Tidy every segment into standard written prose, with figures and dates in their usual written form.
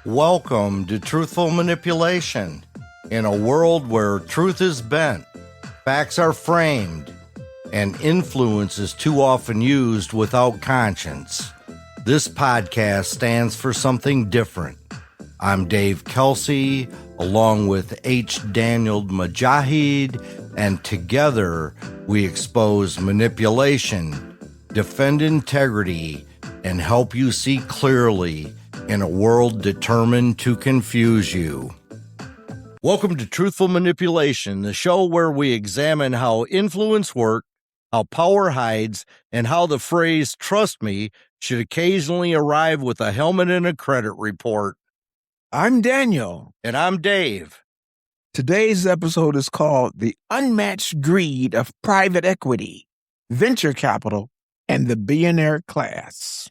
Welcome to Truthful Manipulation. In a world where truth is bent, facts are framed, and influence is too often used without conscience, this podcast stands for something different. I'm Dave Kelsey, along with H. Daniel Mujahid, and together we expose manipulation, defend integrity, and help you see clearly in a world determined to confuse you. Welcome to Truthful Manipulation, the show where we examine how influence works, how power hides, and how the phrase "trust me" should occasionally arrive with a helmet and a credit report. I'm Daniel. And I'm Dave. Today's episode is called The Unmatched Greed of Private Equity, Venture Capital, and the Billionaire Class.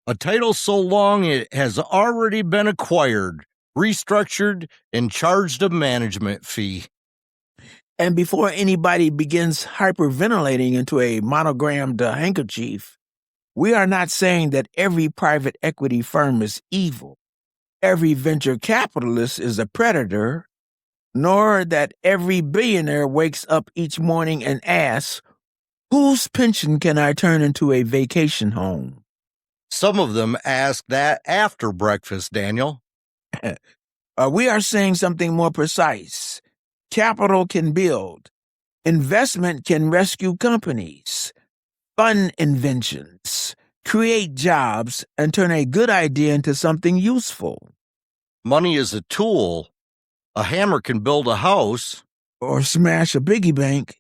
A title so long it has already been acquired, restructured, and charged a management fee. And before anybody begins hyperventilating into a monogrammed handkerchief, we are not saying that every private equity firm is evil, every venture capitalist is a predator, nor that every billionaire wakes up each morning and asks, whose pension can I turn into a vacation home? Some of them ask that after breakfast, Daniel. We are saying something more precise. Capital can build. Investment can rescue companies, fund inventions, create jobs, and turn a good idea into something useful. Money is a tool. A hammer can build a house. Or smash a piggy bank.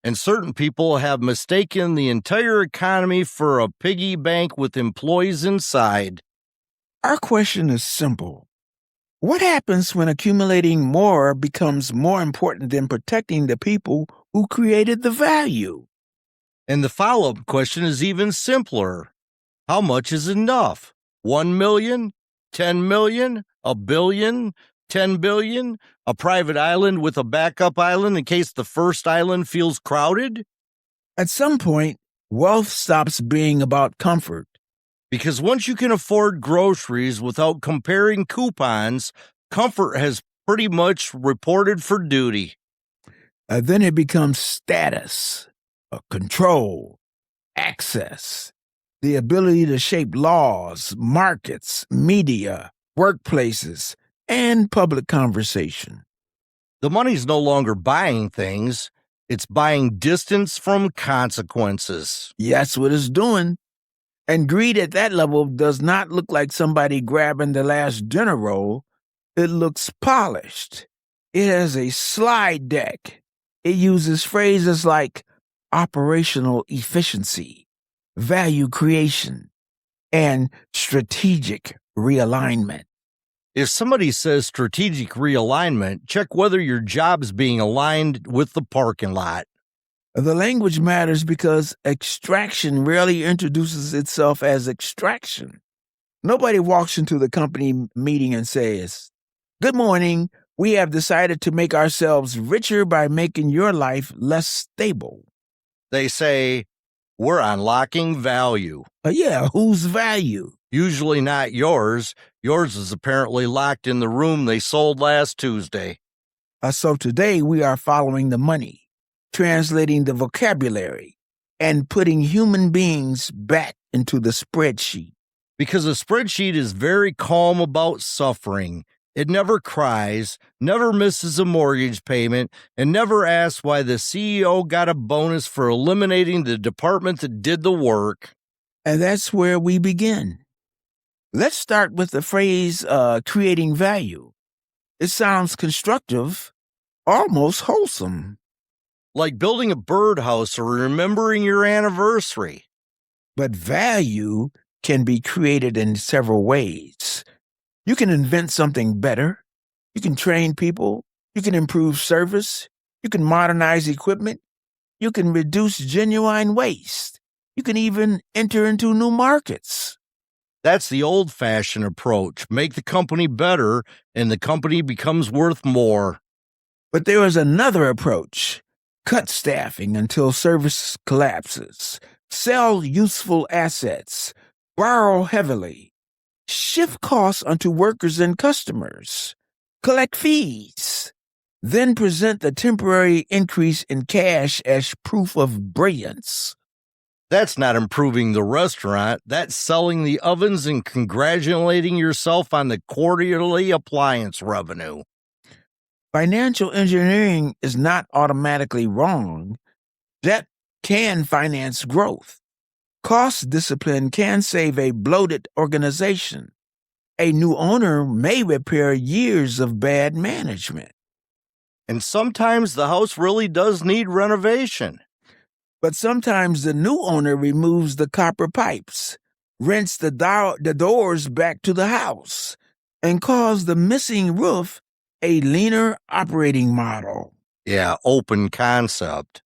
And certain people have mistaken the entire economy for a piggy bank with employees inside. Our question is simple. What happens when accumulating more becomes more important than protecting the people who created the value? And the follow-up question is even simpler. How much is enough? 1 million? 10 million? A billion? 10 billion? A private island with a backup island in case the first island feels crowded? At some point, wealth stops being about comfort. Because once you can afford groceries without comparing coupons, comfort has pretty much reported for duty. Then it becomes status, control, access, the ability to shape laws, markets, media, workplaces, and public conversation. The money's no longer buying things. It's buying distance from consequences. That's what it's doing. And greed at that level does not look like somebody grabbing the last dinner roll. It looks polished. It has a slide deck. It uses phrases like operational efficiency, value creation, and strategic realignment. If somebody says strategic realignment, check whether your job's being aligned with the parking lot. The language matters because extraction rarely introduces itself as extraction. Nobody walks into the company meeting and says, "Good morning, we have decided to make ourselves richer by making your life less stable." They say, "We're unlocking value." Yeah, whose value? Usually not yours. Yours is apparently locked in the room they sold last Tuesday. So today we are following the money, translating the vocabulary, and putting human beings back into the spreadsheet. Because a spreadsheet is very calm about suffering. It never cries, never misses a mortgage payment, and never asks why the CEO got a bonus for eliminating the department that did the work. And that's where we begin. Let's start with the phrase creating value. It sounds constructive, almost wholesome. Like building a birdhouse or remembering your anniversary. But value can be created in several ways. You can invent something better. You can train people. You can improve service. You can modernize equipment. You can reduce genuine waste. You can even enter into new markets. That's the old-fashioned approach. Make the company better, and the company becomes worth more. But there is another approach. Cut staffing until service collapses. Sell useful assets. Borrow heavily. Shift costs onto workers and customers. Collect fees. Then present the temporary increase in cash as proof of brilliance. That's not improving the restaurant. That's selling the ovens and congratulating yourself on the quarterly appliance revenue. Financial engineering is not automatically wrong. Debt can finance growth. Cost discipline can save a bloated organization. A new owner may repair years of bad management. And sometimes the house really does need renovation. But sometimes the new owner removes the copper pipes, rents the doors back to the house, and calls the missing roof a leaner operating model. Yeah, open concept.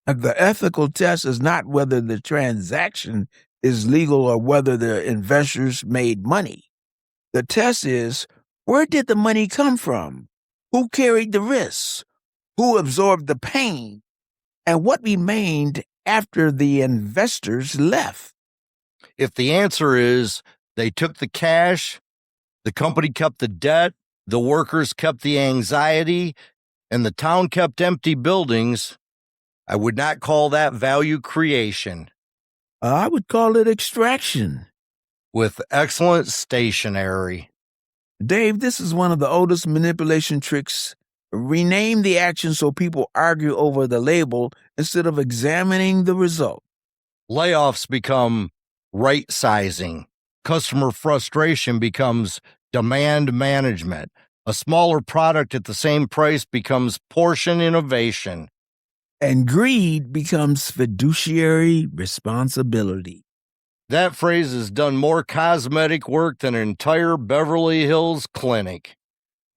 The ethical test is not whether the transaction is legal or whether the investors made money. The test is, where did the money come from? Who carried the risks? Who absorbed the pain? And what remained after the investors left? If the answer is they took the cash, the company kept the debt, the workers kept the anxiety, and the town kept empty buildings, I would not call that value creation. I would call it extraction. With excellent stationery. Dave, this is one of the oldest manipulation tricks. Rename the action so people argue over the label instead of examining the result. Layoffs become right sizing. Customer frustration becomes demand management. A smaller product at the same price becomes portion innovation. And greed becomes fiduciary responsibility. That phrase has done more cosmetic work than an entire Beverly Hills clinic.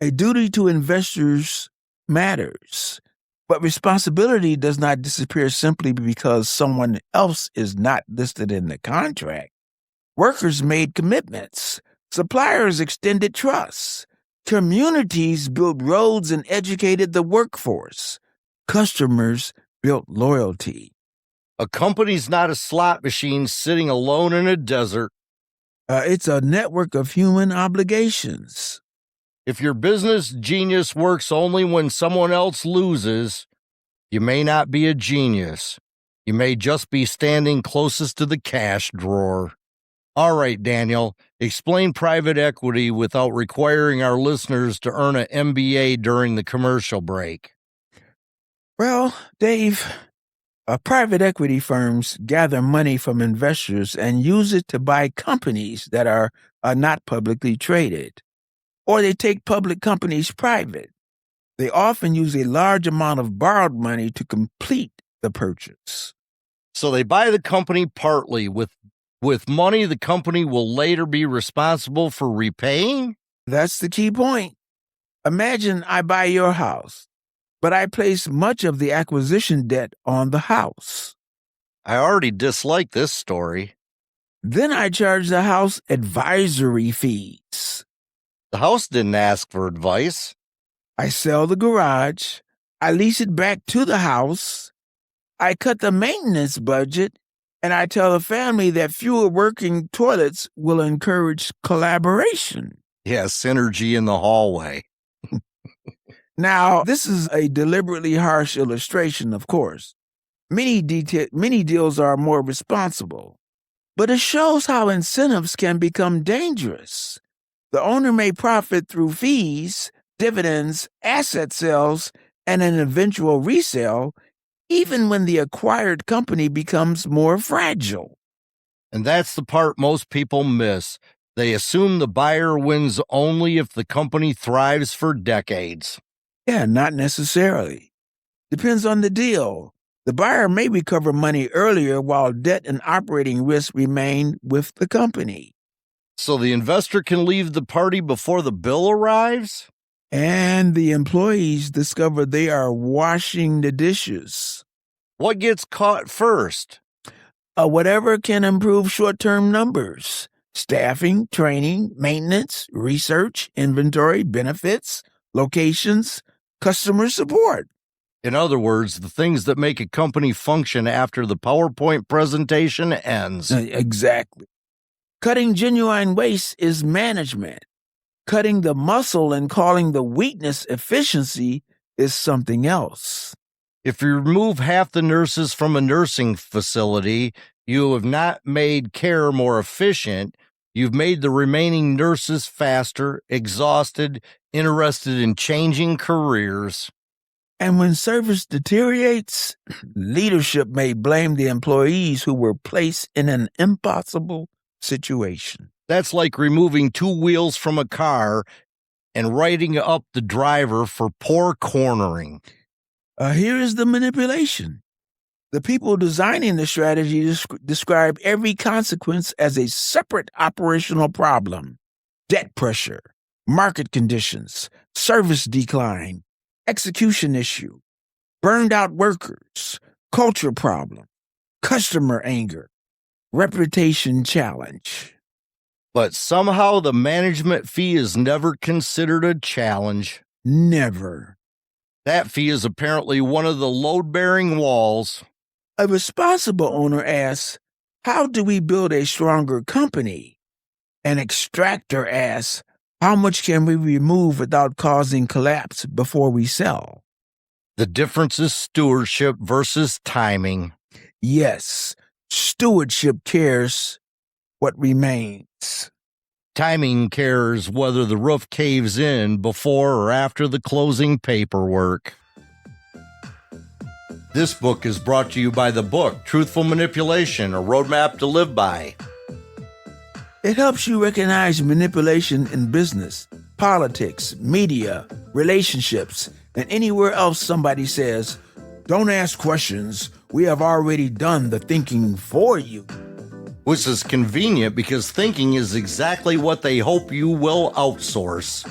A duty to investors matters, but responsibility does not disappear simply because someone else is not listed in the contract. Workers made commitments. Suppliers extended trust. Communities built roads and educated the workforce. Customers built loyalty. A company's not a slot machine sitting alone in a desert. It's a network of human obligations. If your business genius works only when someone else loses, you may not be a genius. You may just be standing closest to the cash drawer. All right, Daniel, explain private equity without requiring our listeners to earn an MBA during the commercial break. Well, Dave, private equity firms gather money from investors and use it to buy companies that are not publicly traded. Or they take public companies private. They often use a large amount of borrowed money to complete the purchase. So they buy the company partly with money the company will later be responsible for repaying? That's the key point. Imagine I buy your house, but I place much of the acquisition debt on the house. I already dislike this story. Then I charge the house advisory fees. The house didn't ask for advice. I sell the garage. I lease it back to the house. I cut the maintenance budget, and I tell the family that fewer working toilets will encourage collaboration. Yeah, synergy in the hallway. Now, this is a deliberately harsh illustration, of course. Many deals are more responsible, but it shows how incentives can become dangerous. The owner may profit through fees, dividends, asset sales, and an eventual resale, even when the acquired company becomes more fragile. And that's the part most people miss. They assume the buyer wins only if the company thrives for decades. Yeah, not necessarily. Depends on the deal. The buyer may recover money earlier while debt and operating risk remain with the company. So the investor can leave the party before the bill arrives? And the employees discover they are washing the dishes. What gets caught first? Whatever can improve short-term numbers. Staffing, training, maintenance, research, inventory, benefits, locations, customer support. In other words, the things that make a company function after the PowerPoint presentation ends. Exactly. Cutting genuine waste is management. Cutting the muscle and calling the weakness efficiency is something else. If you remove half the nurses from a nursing facility, you have not made care more efficient. You've made the remaining nurses faster, exhausted, interested in changing careers. And when service deteriorates, leadership may blame the employees who were placed in an impossible situation. That's like removing two wheels from a car and writing up the driver for poor cornering. Here is the manipulation. The people designing the strategy describe every consequence as a separate operational problem: debt pressure, market conditions, service decline, execution issue, burned out workers, culture problem, customer anger, reputation challenge. But somehow the management fee is never considered a challenge. Never. That fee is apparently one of the load-bearing walls. A responsible owner asks, how do we build a stronger company? An extractor asks, how much can we remove without causing collapse before we sell? The difference is stewardship versus timing. Yes, stewardship cares what remains. Timing cares whether the roof caves in before or after the closing paperwork. This book is brought to you by the book, Truthful Manipulation, A Roadmap to Live By. It helps you recognize manipulation in business, politics, media, relationships, and anywhere else somebody says, don't ask questions, we have already done the thinking for you. Which is convenient because thinking is exactly what they hope you will outsource.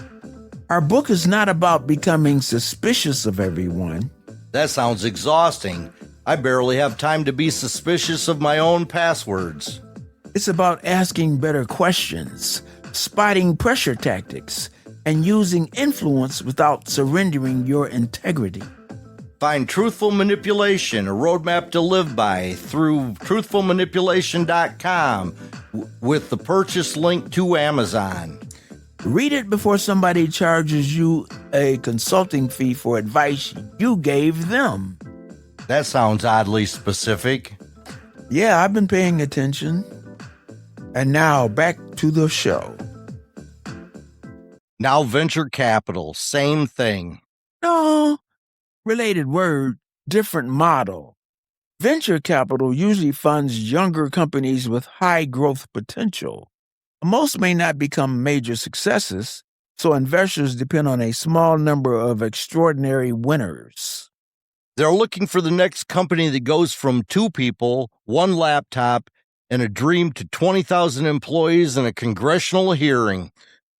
Our book is not about becoming suspicious of everyone. That sounds exhausting. I barely have time to be suspicious of my own passwords. It's about asking better questions, spotting pressure tactics, and using influence without surrendering your integrity. Find Truthful Manipulation, A Roadmap to Live By through truthfulmanipulation.com with the purchase link to Amazon. Read it before somebody charges you a consulting fee for advice you gave them. That sounds oddly specific. Yeah, I've been paying attention. And now back to the show. Now venture capital, same thing. No, related word, different model. Venture capital usually funds younger companies with high growth potential. Most may not become major successes, so investors depend on a small number of extraordinary winners. They're looking for the next company that goes from 2 people, 1 laptop, and a dream to 20,000 employees and a congressional hearing.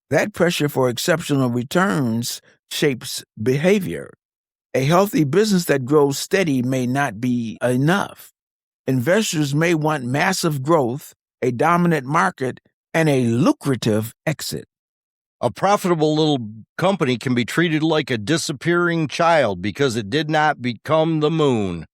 That pressure for exceptional returns shapes behavior. A healthy business that grows steady may not be enough. Investors may want massive growth, a dominant market, and a lucrative exit. A profitable little company can be treated like a disappearing child because it did not become the moon.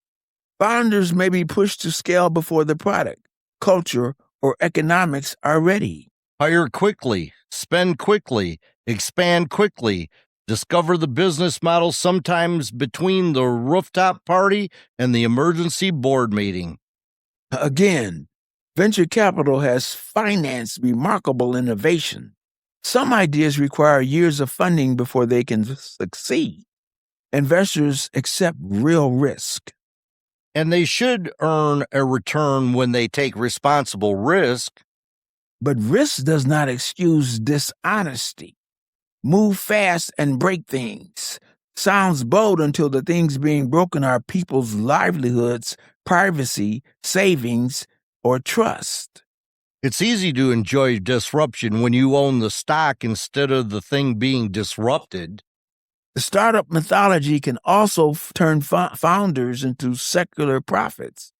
Founders may be pushed to scale before the product, culture, or economics are ready. Hire quickly, spend quickly, expand quickly, discover the business model sometimes between the rooftop party and the emergency board meeting. Again, venture capital has financed remarkable innovation. Some ideas require years of funding before they can succeed. Investors accept real risk. And they should earn a return when they take responsible risk. But risk does not excuse dishonesty. Move fast and break things. Sounds bold until the things being broken are people's livelihoods, privacy, savings, or trust. It's easy to enjoy disruption when you own the stock instead of the thing being disrupted. The startup mythology can also turn founders into secular prophets.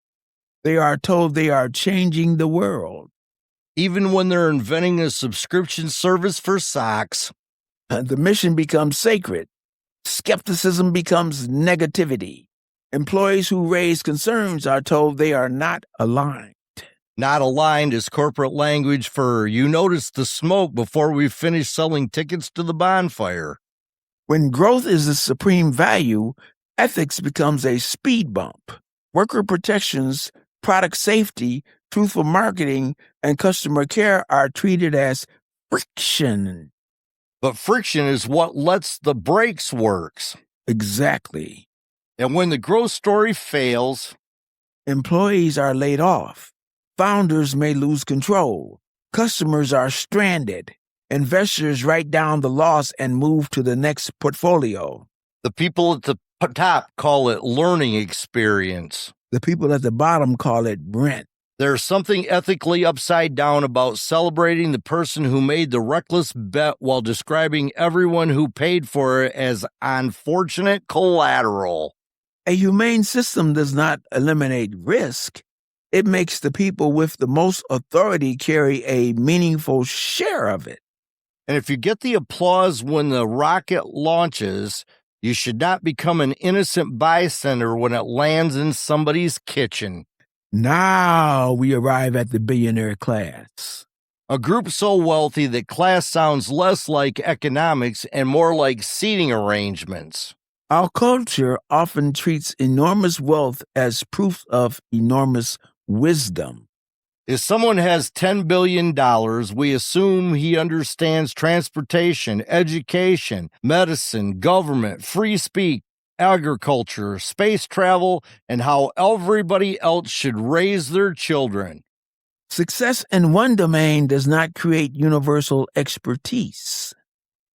They are told they are changing the world. Even when they're inventing a subscription service for socks. The mission becomes sacred. Skepticism becomes negativity. Employees who raise concerns are told they are not aligned. Not aligned is corporate language for you noticed the smoke before we finish selling tickets to the bonfire. When growth is the supreme value, ethics becomes a speed bump. Worker protections, product safety, truthful marketing, and customer care are treated as friction. But friction is what lets the brakes work. Exactly. And when the growth story fails, employees are laid off. Founders may lose control. Customers are stranded. Investors write down the loss and move to the next portfolio. the people at the top call it learning experience. The people at the bottom call it rent. There's something ethically upside down about celebrating the person who made the reckless bet while describing everyone who paid for it as unfortunate collateral. A humane system does not eliminate risk. It makes the people with the most authority carry a meaningful share of it. And if you get the applause when the rocket launches, you should not become an innocent bystander when it lands in somebody's kitchen. Now we arrive at the billionaire class. A group so wealthy that class sounds less like economics and more like seating arrangements. Our culture often treats enormous wealth as proof of enormous wisdom. If someone has $10 billion, we assume he understands transportation, education, medicine, government, free speech, agriculture, space travel, and how everybody else should raise their children. Success in one domain does not create universal expertise.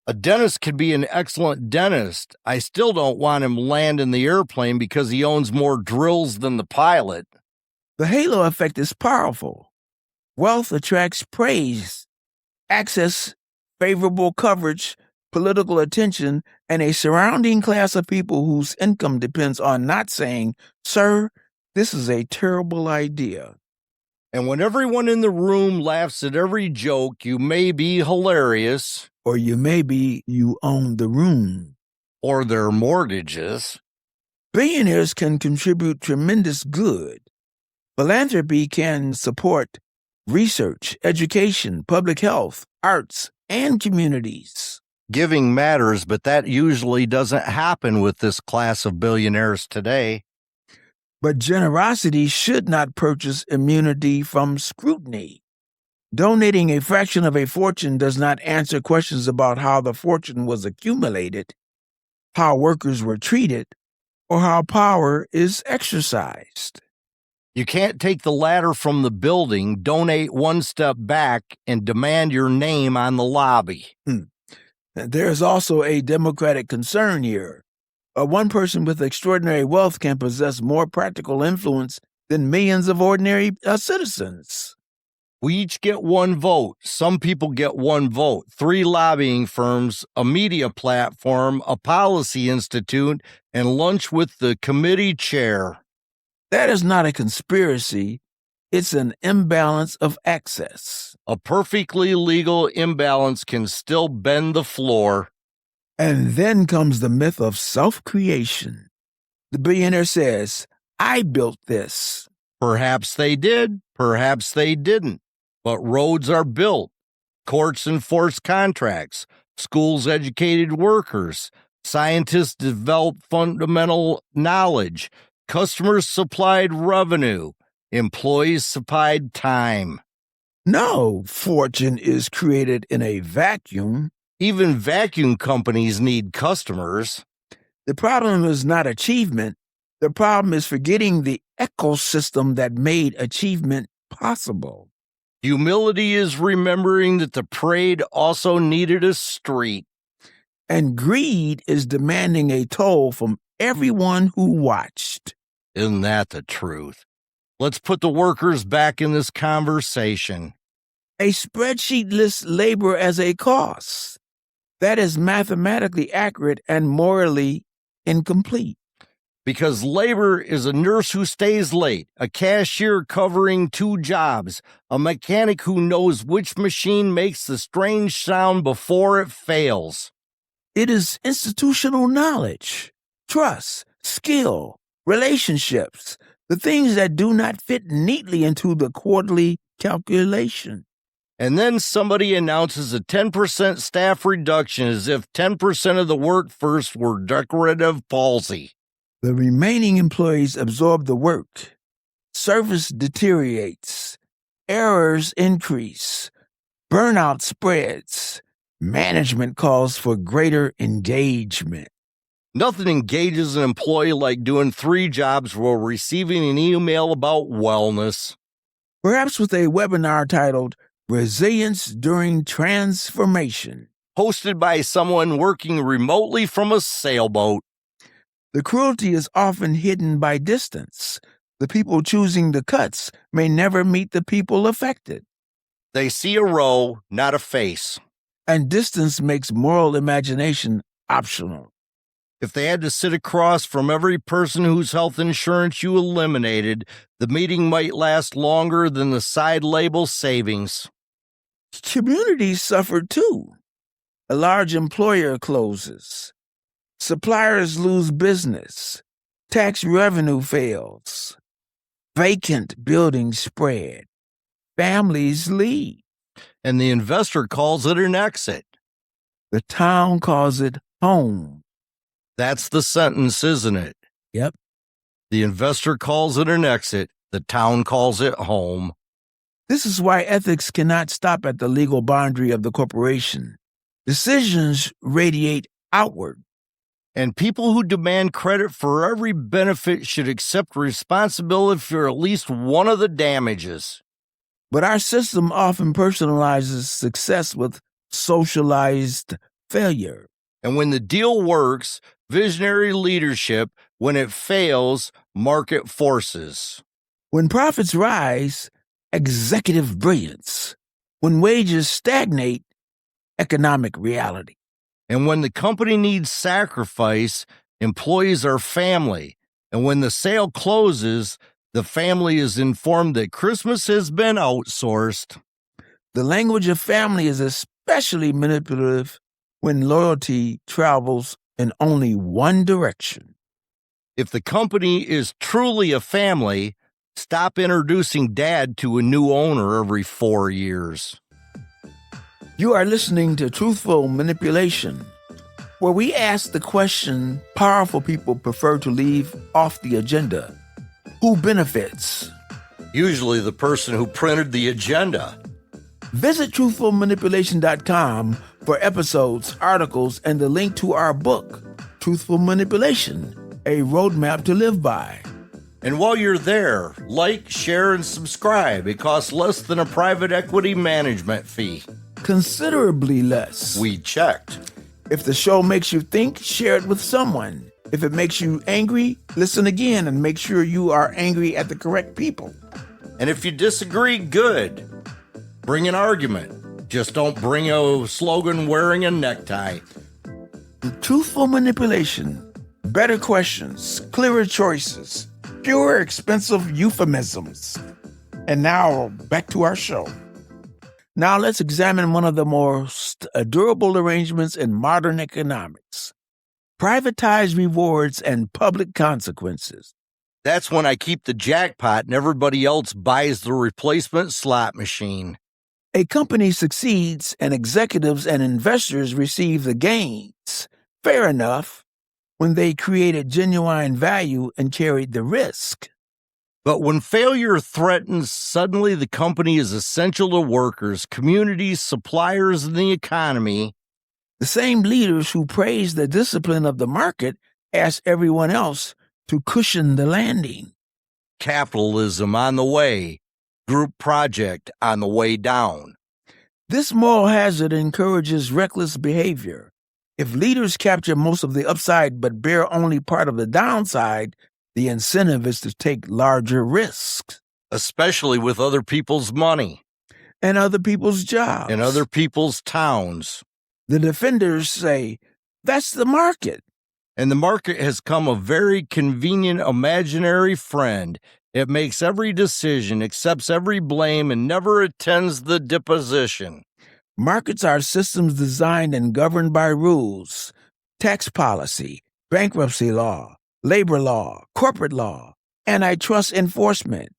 A dentist could be an excellent dentist. I still don't want him landing the airplane because he owns more drills than the pilot. The halo effect is powerful. Wealth attracts praise, access, favorable coverage, political attention, and a surrounding class of people whose income depends on not saying, "Sir, this is a terrible idea." And when everyone in the room laughs at every joke, you may be hilarious. Or you own the room. Or their mortgages. Billionaires can contribute tremendous good. Philanthropy can support research, education, public health, arts, and communities. Giving matters, but that usually doesn't happen with this class of billionaires today. But generosity should not purchase immunity from scrutiny. Donating a fraction of a fortune does not answer questions about how the fortune was accumulated, how workers were treated, or how power is exercised. You can't take the ladder from the building, donate one step back, and demand your name on the lobby. There is also a democratic concern here. One person with extraordinary wealth can possess more practical influence than millions of ordinary citizens. We each get one vote. Some people get one vote. 3 lobbying firms, a media platform, a policy institute, and lunch with the committee chair. That is not a conspiracy. It's an imbalance of access. A perfectly legal imbalance can still bend the floor. And then comes the myth of self-creation. The billionaire says, "I built this." Perhaps they did, perhaps they didn't. But roads are built, courts enforce contracts, schools educated workers, scientists develop fundamental knowledge, customers supplied revenue, employees supplied time. No fortune is created in a vacuum. Even vacuum companies need customers. The problem is not achievement. The problem is forgetting the ecosystem that made achievement possible. Humility is remembering that the parade also needed a street. And greed is demanding a toll from everyone who watched. Isn't that the truth? Let's put the workers back in this conversation. A spreadsheet lists labor as a cost. That is mathematically accurate and morally incomplete. Because labor is a nurse who stays late, a cashier covering 2 jobs, a mechanic who knows which machine makes the strange sound before it fails. It is institutional knowledge, trust, skill, relationships, the things that do not fit neatly into the quarterly calculation. And then somebody announces a 10% staff reduction as if 10% of the workforce were decorative palsy. The remaining employees absorb the work. Service deteriorates. Errors increase. Burnout spreads. Management calls for greater engagement. Nothing engages an employee like doing 3 jobs while receiving an email about wellness. Perhaps with a webinar titled Resilience During Transformation, hosted by someone working remotely from a sailboat. The cruelty is often hidden by distance. The people choosing the cuts may never meet the people affected. They see a row, not a face. And distance makes moral imagination optional. If they had to sit across from every person whose health insurance you eliminated, the meeting might last longer than the side label savings. Communities suffer too. A large employer closes. Suppliers lose business. Tax revenue fails. Vacant buildings spread. Families leave. And the investor calls it an exit. The town calls it home. That's the sentence, isn't it? Yep. The investor calls it an exit. The town calls it home. This is why ethics cannot stop at the legal boundary of the corporation. Decisions radiate outward. And people who demand credit for every benefit should accept responsibility for at least one of the damages. But our system often personalizes success with socialized failure. And when the deal works, visionary leadership. When it fails, market forces. When profits rise, executive brilliance. When wages stagnate, economic reality. And when the company needs sacrifice, employees are family. And when the sale closes, the family is informed that Christmas has been outsourced. The language of family is especially manipulative when loyalty travels in only one direction. If the company is truly a family, stop introducing dad to a new owner every 4 years. You are listening to Truthful Manipulation, where we ask the question powerful people prefer to leave off the agenda. Who benefits? Usually the person who printed the agenda. Visit truthfulmanipulation.com for episodes, articles, and the link to our book, Truthful Manipulation, a roadmap to live by. And while you're there, like, share, and subscribe. It costs less than a private equity management fee. Considerably less. We checked. If the show makes you think, share it with someone. If it makes you angry, listen again and make sure you are angry at the correct people. And if you disagree, good. Bring an argument. Just don't bring a slogan wearing a necktie. Truthful manipulation. Better questions, clearer choices, fewer expensive euphemisms. And now, back to our show. Now let's examine one of the most durable arrangements in modern economics. Privatized rewards and public consequences. That's when I keep the jackpot and everybody else buys the replacement slot machine. A company succeeds and executives and investors receive the gains. Fair enough, when they created genuine value and carried the risk. But when failure threatens, suddenly the company is essential to workers, communities, suppliers, and the economy. The same leaders who praise the discipline of the market ask everyone else to cushion the landing. Capitalism on the way. Group project on the way down. This moral hazard encourages reckless behavior. If leaders capture most of the upside but bear only part of the downside, the incentive is to take larger risks. Especially with other people's money. And other people's jobs. And other people's towns. The defenders say, that's the market. And the market has come a very convenient imaginary friend. It makes every decision, accepts every blame, and never attends the deposition. Markets are systems designed and governed by rules, tax policy, bankruptcy law, labor law, corporate law. antitrust enforcement.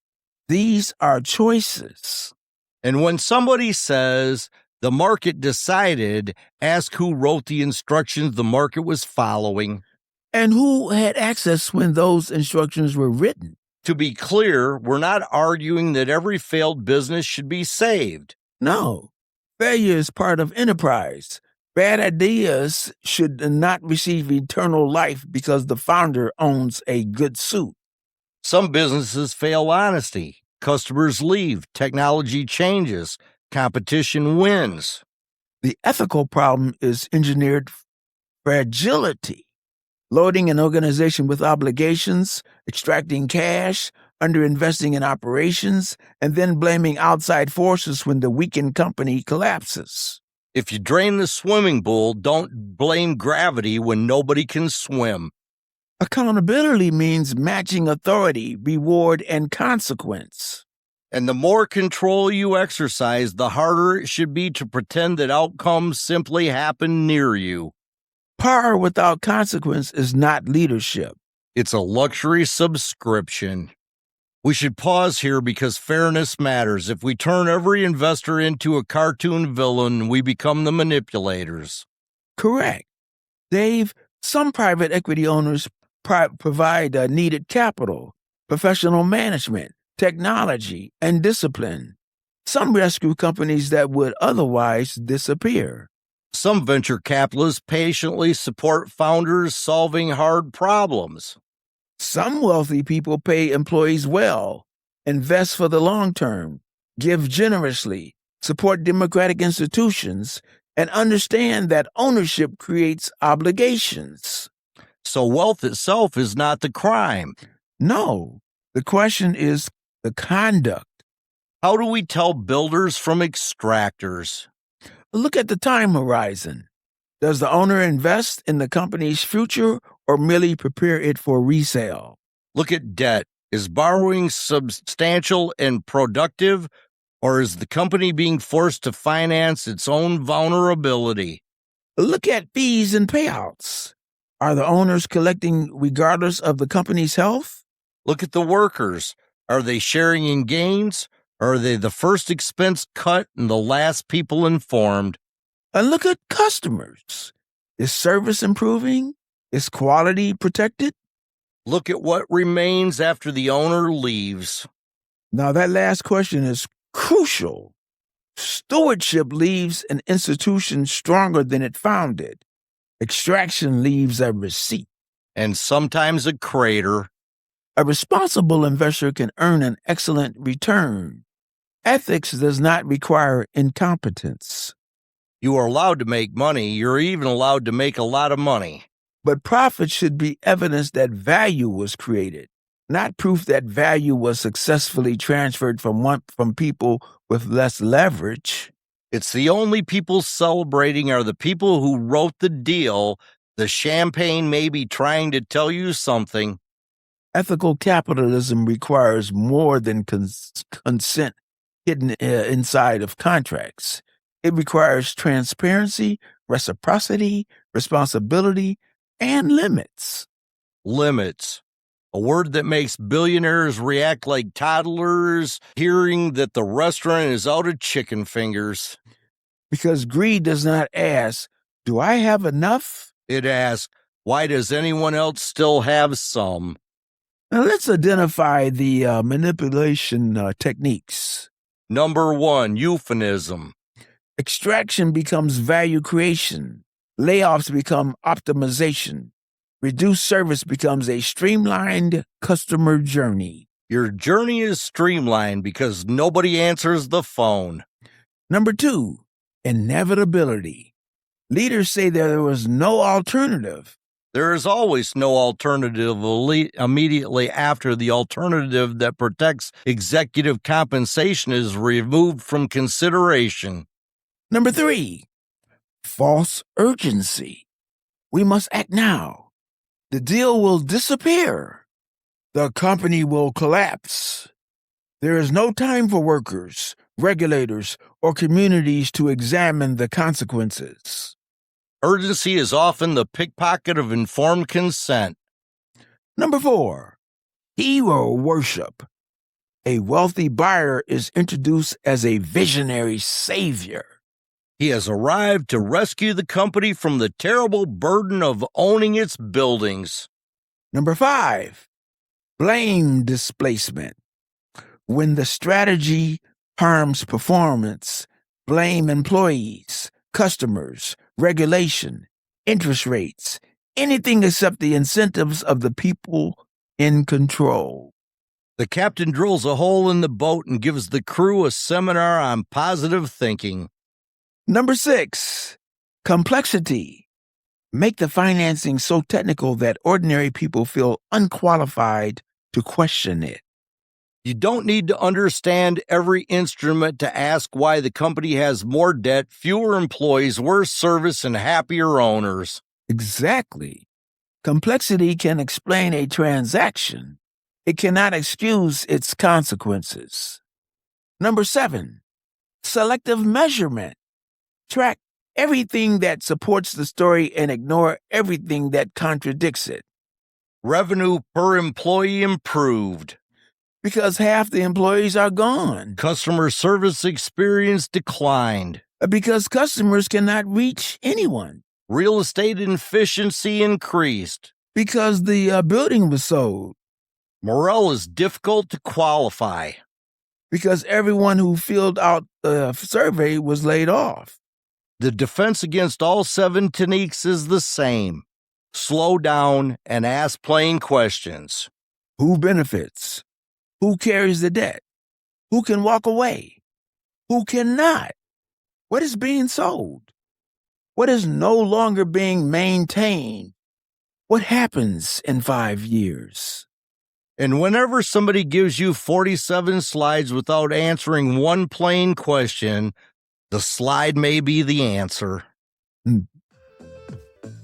These are choices. And when somebody says the market decided, ask who wrote the instructions the market was following. And who had access when those instructions were written? To be clear, we're not arguing that every failed business should be saved. No. Failure is part of enterprise. Bad ideas should not receive eternal life because the founder owns a good suit. Some businesses fail honesty. Customers leave. Technology changes. Competition wins. The ethical problem is engineered fragility. Loading an organization with obligations, extracting cash, underinvesting in operations, and then blaming outside forces when the weakened company collapses. If you drain the swimming pool, don't blame gravity when nobody can swim. Accountability means matching authority, reward, and consequence. And the more control you exercise, the harder it should be to pretend that outcomes simply happen near you. Power without consequence is not leadership. It's a luxury subscription. We should pause here because fairness matters. If we turn every investor into a cartoon villain, we become the manipulators. Correct. Dave, some private equity owners provide needed capital, professional management, technology, and discipline. Some rescue companies that would otherwise disappear. Some venture capitalists patiently support founders solving hard problems. Some wealthy people pay employees well, invest for the long term, give generously, support democratic institutions, and understand that ownership creates obligations. So wealth itself is not the crime. No, the question is the conduct. How do we tell builders from extractors? Look at the time horizon. Does the owner invest in the company's future or merely prepare it for resale? Look at debt. Is borrowing substantial and productive, or is the company being forced to finance its own vulnerability? Look at fees and payouts. Are the owners collecting regardless of the company's health? Look at the workers. Are they sharing in gains? Or are they the first expense cut and the last people informed? And look at customers. Is service improving? Is quality protected? Look at what remains after the owner leaves. Now, that last question is crucial. Stewardship leaves an institution stronger than it found it. Extraction leaves a receipt. And sometimes a crater. A responsible investor can earn an excellent return. Ethics does not require incompetence. You are allowed to make money. You're even allowed to make a lot of money. But profit should be evidence that value was created, not proof that value was successfully transferred from people with less leverage. It's the only people celebrating are the people who wrote the deal. The champagne may be trying to tell you something. Ethical capitalism requires more than consent hidden inside of contracts. It requires transparency, reciprocity, responsibility, and limits. Limits. A word that makes billionaires react like toddlers hearing that the restaurant is out of chicken fingers. Because greed does not ask, do I have enough? It asks, why does anyone else still have some? Now let's identify the manipulation techniques. Number 1, euphemism. Extraction becomes value creation. Layoffs become optimization. Reduced service becomes a streamlined customer journey. Your journey is streamlined because nobody answers the phone. Number 2, inevitability. Leaders say there was no alternative. There is always no alternative immediately after the alternative that protects executive compensation is removed from consideration. Number 3, false urgency. We must act now. The deal will disappear. The company will collapse. There is no time for workers, regulators, or communities to examine the consequences. Urgency is often the pickpocket of informed consent. Number 4, Hero worship. A wealthy buyer is introduced as a visionary savior. He has arrived to rescue the company from the terrible burden of owning its buildings. Number 5, blame displacement. When the strategy harms performance, blame employees, customers, regulation, interest rates, anything except the incentives of the people in control. The captain drills a hole in the boat and gives the crew a seminar on positive thinking. Number 6, complexity. Make the financing so technical that ordinary people feel unqualified to question it. You don't need to understand every instrument to ask why the company has more debt, fewer employees, worse service, and happier owners. Exactly. Complexity can explain a transaction. It cannot excuse its consequences. Number 7, selective measurement. Track everything that supports the story and ignore everything that contradicts it. Revenue per employee improved. Because half the employees are gone. Customer service experience declined. Because customers cannot reach anyone. Real estate efficiency increased. Because the building was sold. Morale is difficult to qualify. Because everyone who filled out the survey was laid off. The defense against all 7 techniques is the same. Slow down and ask plain questions. Who benefits? Who carries the debt? Who can walk away? Who cannot? What is being sold? What is no longer being maintained? What happens in 5 years? And whenever somebody gives you 47 slides without answering one plain question, the slide may be the answer.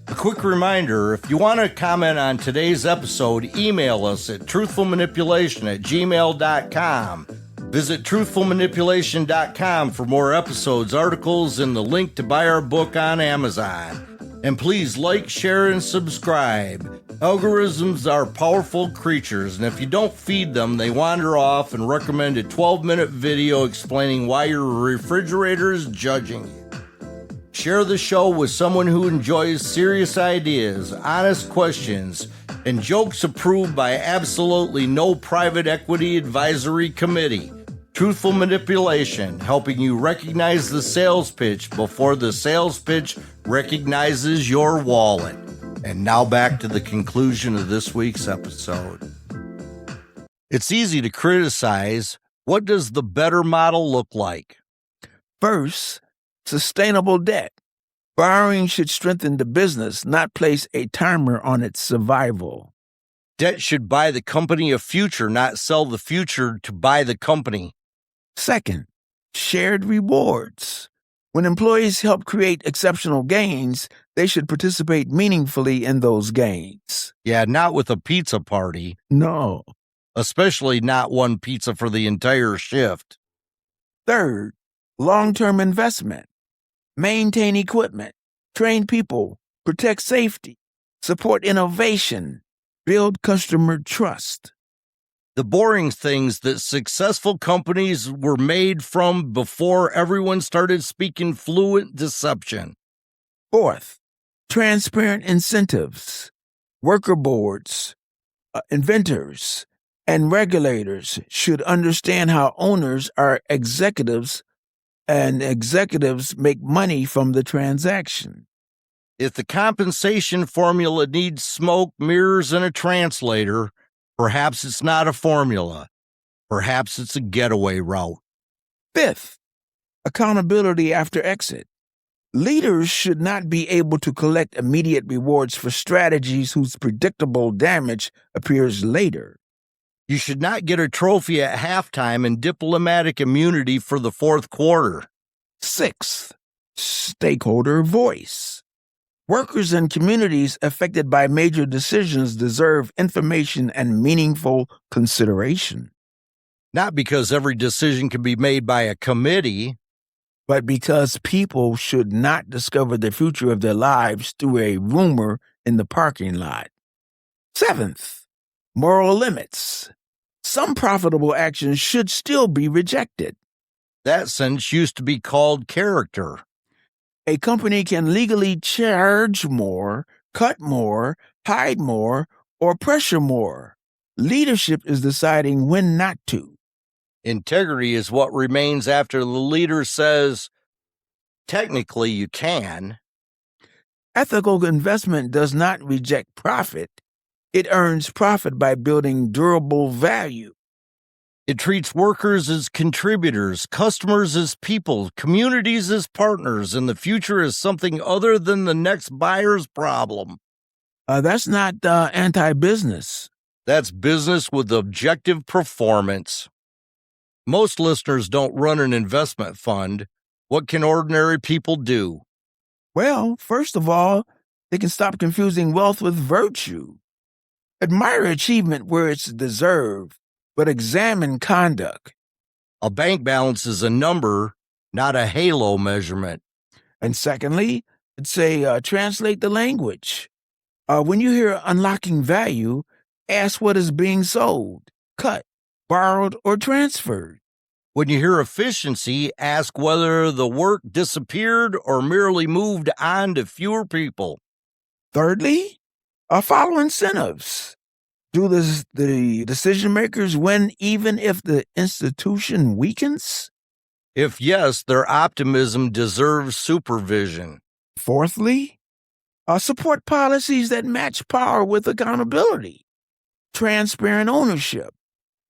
A quick reminder, if you want to comment on today's episode, email us at truthfulmanipulation@gmail.com. Visit truthfulmanipulation.com for more episodes, articles, and the link to buy our book on Amazon. And please like, share, and subscribe. Algorithms are powerful creatures, and if you don't feed them, they wander off and recommend a 12-minute video explaining why your refrigerator is judging you. Share the show with someone who enjoys serious ideas, honest questions, and jokes approved by absolutely no private equity advisory committee. Truthful Manipulation, helping you recognize the sales pitch before the sales pitch recognizes your wallet. And now back to the conclusion of this week's episode. It's easy to criticize. What does the better model look like? First, sustainable debt. Borrowing should strengthen the business, not place a timer on its survival. Debt should buy the company a future, not sell the future to buy the company. Second, shared rewards. When employees help create exceptional gains, they should participate meaningfully in those gains. Yeah, not with a pizza party. No. Especially not one pizza for the entire shift. Third, long-term investment. Maintain equipment, train people, protect safety, support innovation, build customer trust. The boring things that successful companies were made from before everyone started speaking fluent deception. Fourth, transparent incentives. Worker boards, inventors, and regulators should understand how owners are executives and executives make money from the transaction. If the compensation formula needs smoke, mirrors, and a translator, perhaps it's not a formula. Perhaps it's a getaway route. Fifth, accountability after exit. Leaders should not be able to collect immediate rewards for strategies whose predictable damage appears later. You should not get a trophy at halftime and diplomatic immunity for the fourth quarter. Sixth, stakeholder voice. Workers and communities affected by major decisions deserve information and meaningful consideration. Not because every decision can be made by a committee, but because people should not discover the future of their lives through a rumor in the parking lot. Seventh, Moral limits. Some profitable actions should still be rejected. That sentence used to be called character. A company can legally charge more, cut more, hide more, or pressure more. Leadership is deciding when not to. Integrity is what remains after the leader says, technically you can. Ethical investment does not reject profit. It earns profit by building durable value. It treats workers as contributors, customers as people, communities as partners, and the future as something other than the next buyer's problem. That's not anti-business. That's business with objective performance. Most listeners don't run an investment fund. What can ordinary people do? Well, first of all, they can stop confusing wealth with virtue. Admire achievement where it's deserved, but examine conduct. A bank balance is a number, not a halo measurement. And secondly, translate the language. When you hear unlocking value, ask what is being sold, cut, borrowed, or transferred. When you hear efficiency, ask whether the work disappeared or merely moved on to fewer people. Thirdly, follow incentives. Do the decision makers win even if the institution weakens? If yes, their optimism deserves supervision. Fourthly, support policies that match power with accountability, transparent ownership,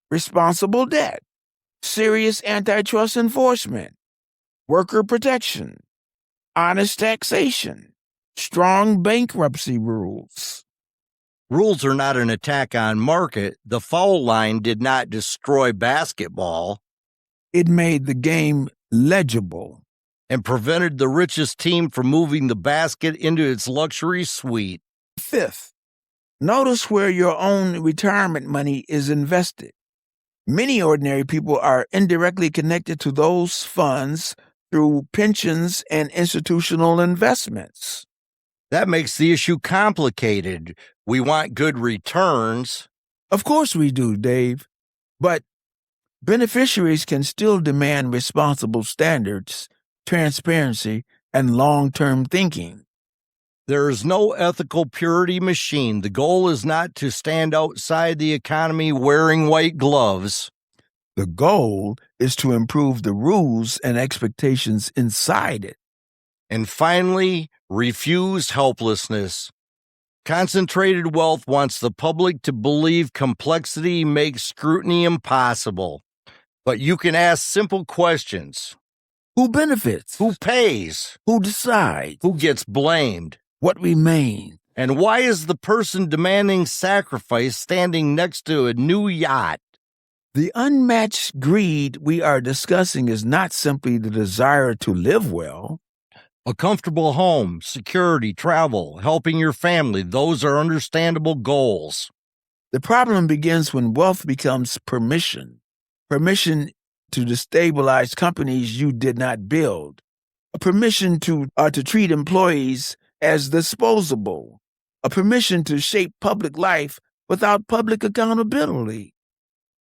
responsible debt, serious antitrust enforcement, worker protection, honest taxation, strong bankruptcy rules. Rules are not an attack on market. The foul line did not destroy basketball. It made the game legible and prevented the richest team from moving the basket into its luxury suite. Fifth, notice where your own retirement money is invested. Many ordinary people are indirectly connected to those funds through pensions and institutional investments. That makes the issue complicated. We want good returns. Of course we do, Dave. But beneficiaries can still demand responsible standards, transparency, and long-term thinking. There is no ethical purity machine. The goal is not to stand outside the economy wearing white gloves. The goal is to improve the rules and expectations inside it. And finally, refuse helplessness. Concentrated wealth wants the public to believe complexity makes scrutiny impossible. But you can ask simple questions. Who benefits? Who pays? Who decides? Who gets blamed? What remains? And why is the person demanding sacrifice standing next to a new yacht? The unmatched greed we are discussing is not simply the desire to live well. A comfortable home, security, travel, helping your family, those are understandable goals. The problem begins when wealth becomes permission to destabilize companies you did not build, a permission to treat employees as disposable, a permission to shape public life without public accountability.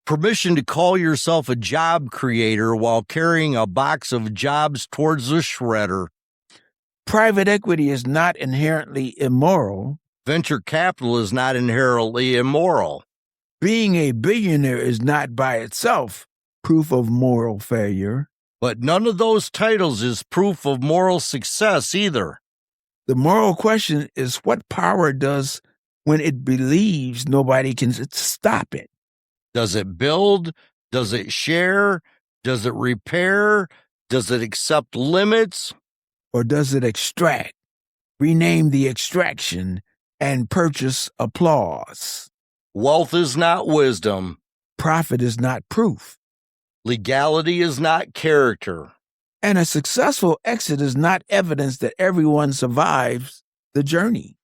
Permission to call yourself a job creator while carrying a box of jobs towards the shredder. Private equity is not inherently immoral. Venture capital is not inherently immoral. Being a billionaire is not by itself proof of moral failure. But none of those titles is proof of moral success either. The moral question is what power does when it believes nobody can stop it. Does it build? Does it share? Does it repair? Does it accept limits? Or does it extract, rename the extraction, and purchase applause? Wealth is not wisdom. Profit is not proof. Legality is not character. And a successful exit is not evidence that everyone survives the journey.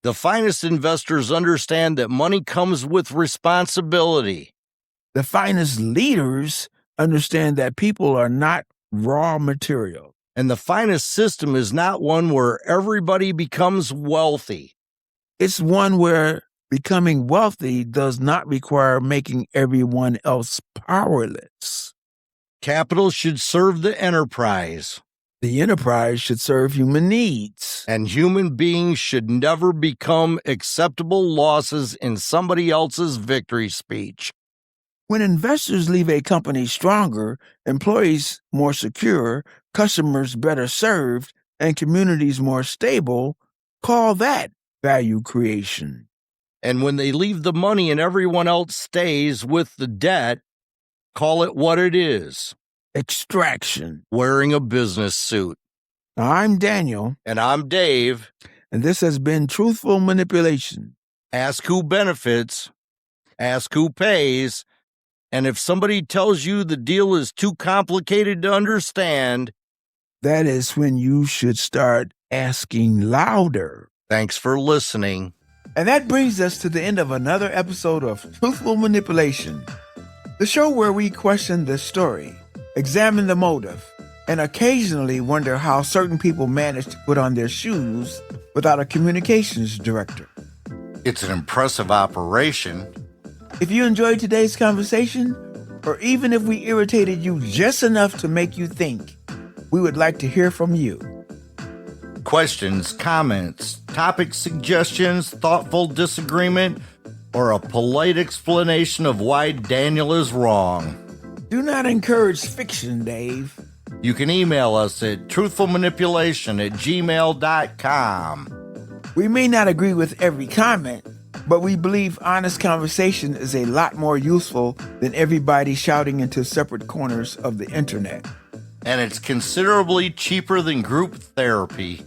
The finest investors understand that money comes with responsibility. The finest leaders understand that people are not raw material. And the finest system is not one where everybody becomes wealthy. It's one where Becoming wealthy does not require making everyone else powerless. Capital should serve the enterprise. The enterprise should serve human needs. And human beings should never become acceptable losses in somebody else's victory speech. When investors leave a company stronger, employees more secure, customers better served, and communities more stable, call that value creation. And when they leave the money and everyone else stays with the debt, call it what it is. Extraction. Wearing a business suit. Now, I'm Daniel. And I'm Dave. And this has been Truthful Manipulation. Ask who benefits. Ask who pays. And if somebody tells you the deal is too complicated to understand, that is when you should start asking louder. Thanks for listening. And that brings us to the end of another episode of Truthful Manipulation, the show where we question the story, examine the motive, and occasionally wonder how certain people manage to put on their shoes without a communications director. It's an impressive operation. If you enjoyed today's conversation, or even if we irritated you just enough to make you think, we would like to hear from you. Questions, comments, topic suggestions, thoughtful disagreement, or a polite explanation of why Daniel is wrong. Do not encourage fiction, Dave. You can email us at truthfulmanipulation@gmail.com. We may not agree with every comment, but we believe honest conversation is a lot more useful than everybody shouting into separate corners of the internet. And it's considerably cheaper than group therapy.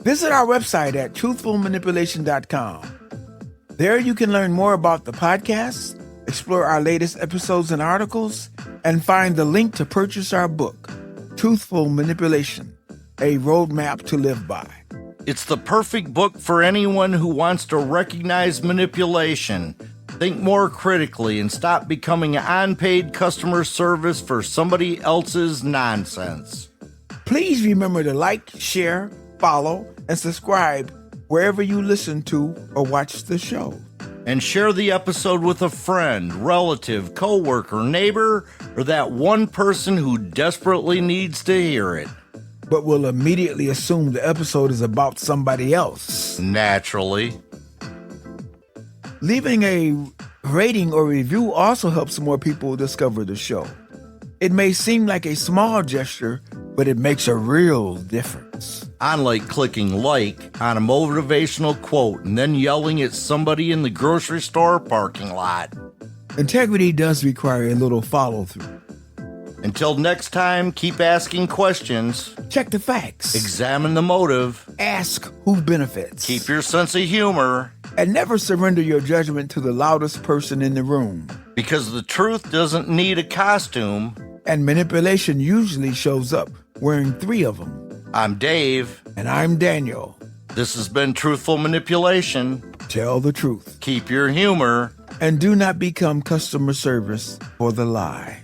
Visit our website at truthfulmanipulation.com. There you can learn more about the podcast, explore our latest episodes and articles, and find the link to purchase our book, Truthful Manipulation, a roadmap to live by. It's the perfect book for anyone who wants to recognize manipulation, think more critically, and stop becoming unpaid customer service for somebody else's nonsense. Please remember to like, share, follow, and subscribe wherever you listen to or watch the show. And share the episode with a friend, relative, coworker, neighbor, or that one person who desperately needs to hear it. But will immediately assume the episode is about somebody else. Naturally. Leaving a rating or review also helps more people discover the show. It may seem like a small gesture, but it makes a real difference. Unlike clicking like on a motivational quote and then yelling at somebody in the grocery store parking lot. Integrity does require a little follow-through. Until next time, keep asking questions. Check the facts. Examine the motive. Ask who benefits. Keep your sense of humor. And never surrender your judgment to the loudest person in the room. Because the truth doesn't need a costume. And manipulation usually shows up wearing 3 of them. I'm Dave. And I'm Daniel. This has been Truthful Manipulation. Tell the truth. Keep your humor. And do not become customer service for the lie.